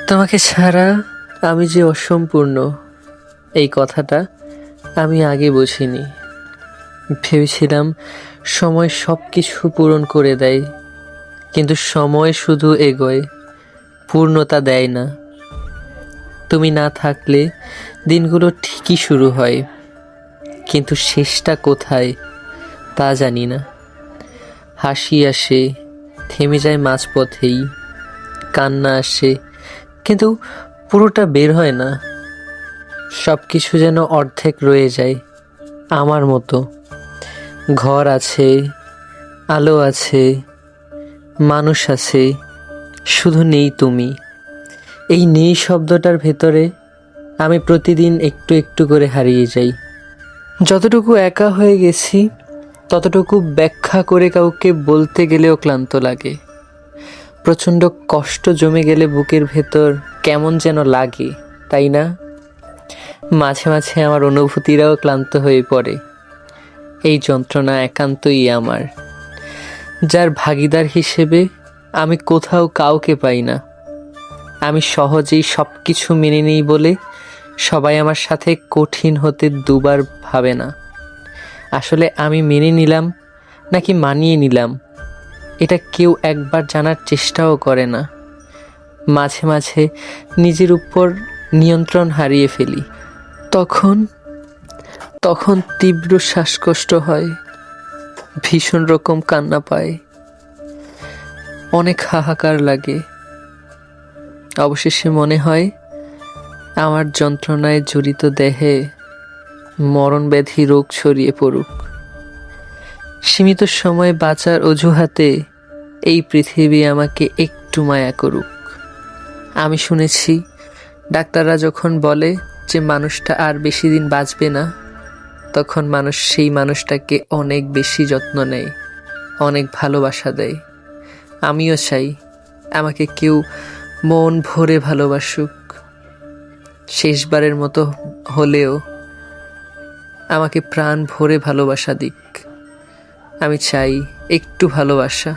তোমাকে ছাড়া আমি যে অসম্পূর্ণ, এই কথাটা আমি আগে বুঝিনি। ভেবেছিলাম সময় সব কিছু পূরণ করে দেয়, কিন্তু সময় শুধু এগোয়, পূর্ণতা দেয় না। তুমি না থাকলে দিনগুলো ঠিকই শুরু হয়, কিন্তু শেষটা কোথায় তা জানি না। হাসি আসে, থেমে যায় মাঝপথেই, কান্না আসে, কিন্তু পুরোটা বের হয় না। সব কিছু যেন অর্ধেক রয়ে যায় আমার মতো। ঘর আছে, আলো আছে, মানুষ আছে, শুধু নেই তুমি। এই নেই শব্দটার ভেতরে আমি প্রতিদিন একটু একটু করে হারিয়ে যাই। যতটুকু একা হয়ে গেছি ততটুকু ব্যাখ্যা করে কাউকে বলতে গেলেও ক্লান্ত লাগে। প্রচণ্ড কষ্ট জমে গেলে বুকের ভেতর কেমন যেন লাগে, তাই না? মাঝে মাঝে আমার অনুভূতিরাও ক্লান্ত হয়ে পড়ে। এই যন্ত্রণা একান্তই আমার, যার ভাগীদার হিসেবে আমি কোথাও কাউকে পাই না। আমি সহজেই সব কিছু মেনে নিই বলে সবাই আমার সাথে কঠিন হতে দুবার ভাবে না। আসলে আমি মেনে নিলাম নাকি মানিয়ে নিলাম, এটা কেউ একবার জানার চেষ্টাও করে না। মাঝে মাঝে নিজের উপর নিয়ন্ত্রণ হারিয়ে ফেলি। তখন তখন তীব্র শ্বাসকষ্ট হয়, ভীষণ রকম কান্না পায়, অনেক হাহাকার লাগে। অবশেষে মনে হয় আমার যন্ত্রণায় জড়িত দেহে মরণব্যাধি রোগ ছড়িয়ে পড়ুক। সীমিত সময় বাঁচার অজুহাতে এই পৃথিবী আমাকে একটু মায়া করুক। আমি শুনেছি ডাক্তাররা যখন বলে যে মানুষটা আর বেশি দিন বাঁচবে না, তখন মানুষ সেই মানুষটাকে অনেক বেশি যত্ন নেয়, অনেক ভালোবাসা দেয়। আমিও চাই আমাকে কেউ মন ভরে ভালোবাসুক, শেষবারের মতো হলেও আমাকে প্রাণ ভরে ভালোবাসা দিক। আমি চাই একটু ভালোবাসা।